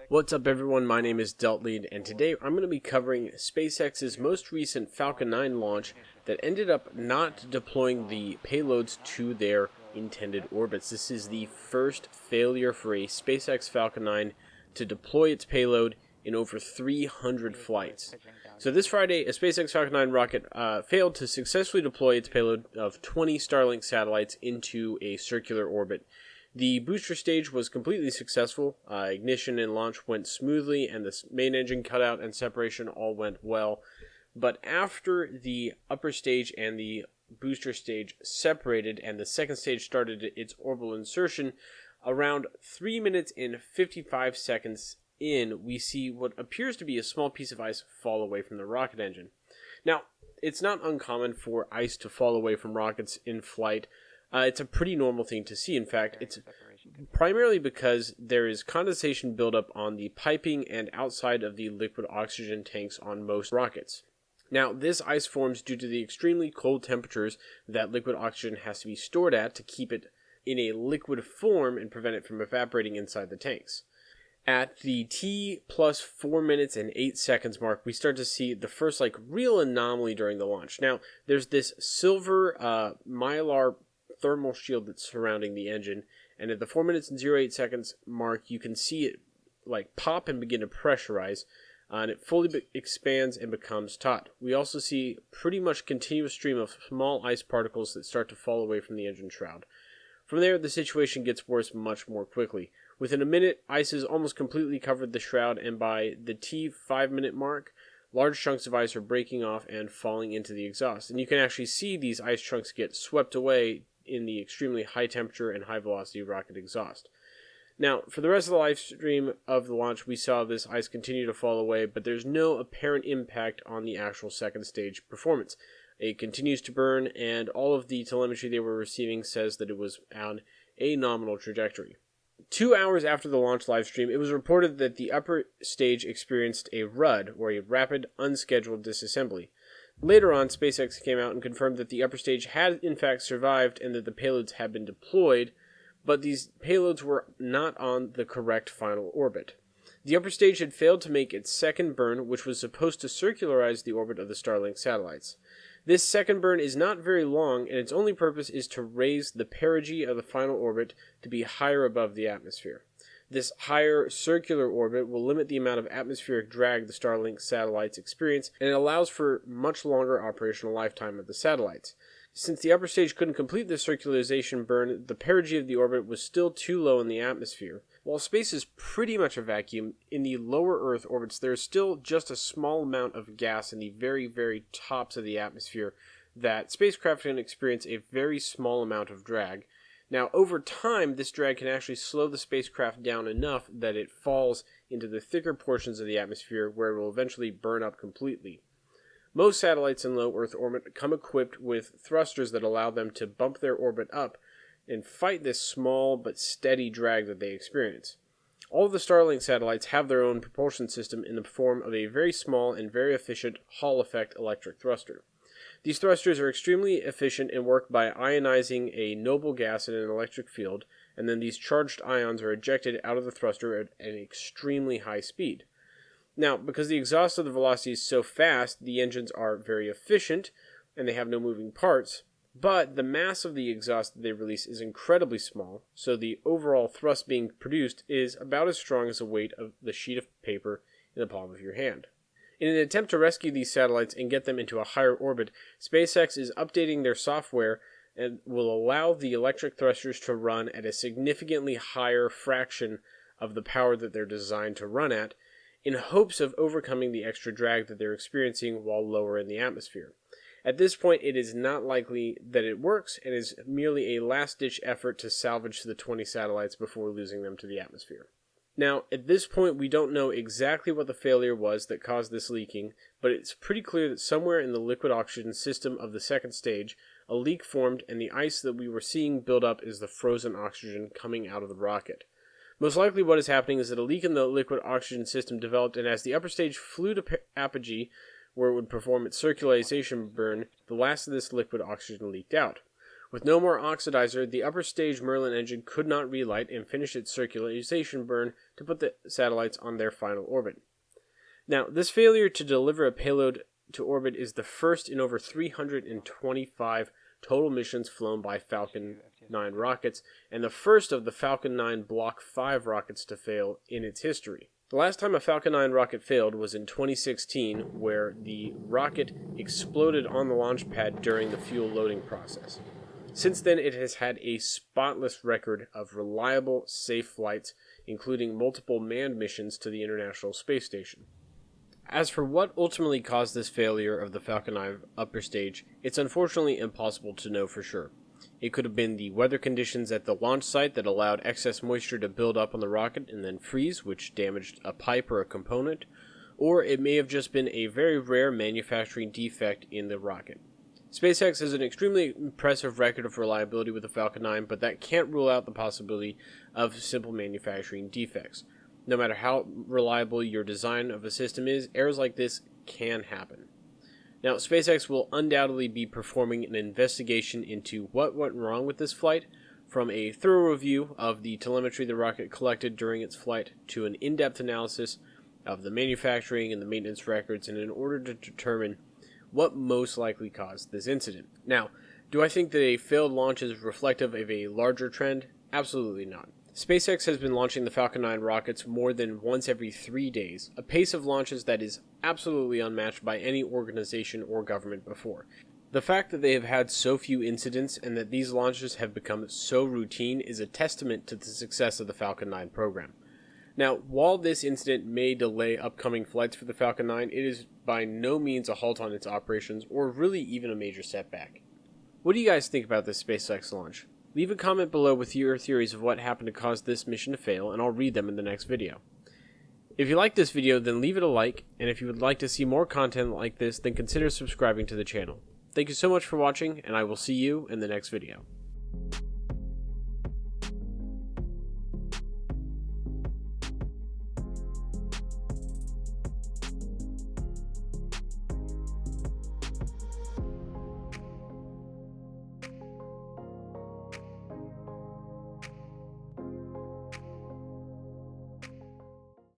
What's up everyone, my name is Deltlead, and today I'm going to be covering SpaceX's most recent Falcon 9 launch that ended up not deploying the payloads to their intended orbits. This is the first failure for a SpaceX Falcon 9 to deploy its payload in over 300 flights. So this Friday, a SpaceX Falcon 9 rocket failed to successfully deploy its payload of 20 Starlink satellites into a circular orbit. The booster stage was completely successful. Ignition and launch went smoothly, and the main engine cutout and separation all went well. But after the upper stage and the booster stage separated and the second stage started its orbital insertion, around 3 minutes and 55 seconds in, we see what appears to be a small piece of ice fall away from the rocket engine. Now, it's not uncommon for ice to fall away from rockets in flight. It's a pretty normal thing to see. In fact, it's primarily because there is condensation buildup on the piping and outside of the liquid oxygen tanks on most rockets. Now, this ice forms due to the extremely cold temperatures that liquid oxygen has to be stored at to keep it in a liquid form and prevent it from evaporating inside the tanks. At the T plus 4 minutes and 8 seconds mark, we start to see the first real anomaly during the launch. Now, there's this silver mylar thermal shield that's surrounding the engine, and at the 4 minutes and 08 seconds mark, you can see it pop and begin to pressurize, and it fully expands and becomes taut. We also see pretty much continuous stream of small ice particles that start to fall away from the engine shroud. From there, the situation gets worse much more quickly. Within a minute, ice has almost completely covered the shroud, and by the T 5-minute mark, large chunks of ice are breaking off and falling into the exhaust. And you can actually see these ice chunks get swept away in the extremely high temperature and high velocity rocket exhaust. Now, for the rest of the live stream of the launch, we saw this ice continue to fall away, but there's no apparent impact on the actual second stage performance. It continues to burn, and all of the telemetry they were receiving says that it was on a nominal trajectory. 2 hours after the launch live stream, it was reported that the upper stage experienced a RUD, or a rapid unscheduled disassembly. Later on, SpaceX came out and confirmed that the upper stage had in fact survived and that the payloads had been deployed, but these payloads were not on the correct final orbit. The upper stage had failed to make its second burn, which was supposed to circularize the orbit of the Starlink satellites. This second burn is not very long, and its only purpose is to raise the perigee of the final orbit to be higher above the atmosphere. This higher circular orbit will limit the amount of atmospheric drag the Starlink satellites experience, and it allows for much longer operational lifetime of the satellites. Since the upper stage couldn't complete the circularization burn, the perigee of the orbit was still too low in the atmosphere. While space is pretty much a vacuum, in the lower Earth orbits there is still just a small amount of gas in the very, very tops of the atmosphere that spacecraft can experience a very small amount of drag. Now, over time, this drag can actually slow the spacecraft down enough that it falls into the thicker portions of the atmosphere where it will eventually burn up completely. Most satellites in low Earth orbit come equipped with thrusters that allow them to bump their orbit up and fight this small but steady drag that they experience. All of the Starlink satellites have their own propulsion system in the form of a very small and very efficient Hall effect electric thruster. These thrusters are extremely efficient and work by ionizing a noble gas in an electric field, and then these charged ions are ejected out of the thruster at an extremely high speed. Now, because the exhaust of the velocity is so fast, the engines are very efficient, and they have no moving parts, but the mass of the exhaust that they release is incredibly small, so the overall thrust being produced is about as strong as the weight of the sheet of paper in the palm of your hand. In an attempt to rescue these satellites and get them into a higher orbit, SpaceX is updating their software and will allow the electric thrusters to run at a significantly higher fraction of the power that they're designed to run at, in hopes of overcoming the extra drag that they're experiencing while lower in the atmosphere. At this point, it is not likely that it works, and is merely a last-ditch effort to salvage the 20 satellites before losing them to the atmosphere. Now, at this point, we don't know exactly what the failure was that caused this leaking, but it's pretty clear that somewhere in the liquid oxygen system of the second stage, a leak formed, and the ice that we were seeing build up is the frozen oxygen coming out of the rocket. Most likely what is happening is that a leak in the liquid oxygen system developed, and as the upper stage flew to apogee, where it would perform its circularization burn, the last of this liquid oxygen leaked out. With no more oxidizer, the upper stage Merlin engine could not relight and finish its circularization burn to put the satellites on their final orbit. Now, this failure to deliver a payload to orbit is the first in over 325 total missions flown by Falcon 9 rockets, and the first of the Falcon 9 Block 5 rockets to fail in its history. The last time a Falcon 9 rocket failed was in 2016, where the rocket exploded on the launch pad during the fuel loading process. Since then, it has had a spotless record of reliable, safe flights, including multiple manned missions to the International Space Station. As for what ultimately caused this failure of the Falcon 9 upper stage, it's unfortunately impossible to know for sure. It could have been the weather conditions at the launch site that allowed excess moisture to build up on the rocket and then freeze, which damaged a pipe or a component, or it may have just been a very rare manufacturing defect in the rocket. SpaceX has an extremely impressive record of reliability with the Falcon 9, but that can't rule out the possibility of simple manufacturing defects. No matter how reliable your design of a system is, errors like this can happen. Now, SpaceX will undoubtedly be performing an investigation into what went wrong with this flight, from a thorough review of the telemetry the rocket collected during its flight to an in-depth analysis of the manufacturing and the maintenance records, and in order to determine what most likely caused this incident. Now, do I think that a failed launch is reflective of a larger trend? Absolutely not. SpaceX has been launching the Falcon 9 rockets more than once every 3 days, a pace of launches that is absolutely unmatched by any organization or government before. The fact that they have had so few incidents and that these launches have become so routine is a testament to the success of the Falcon 9 program. Now, while this incident may delay upcoming flights for the Falcon 9, it is by no means a halt on its operations or really even a major setback. What do you guys think about this SpaceX launch? Leave a comment below with your theories of what happened to cause this mission to fail, and I'll read them in the next video. If you like this video, then leave it a like, and if you would like to see more content like this, then consider subscribing to the channel. Thank you so much for watching, and I will see you in the next video.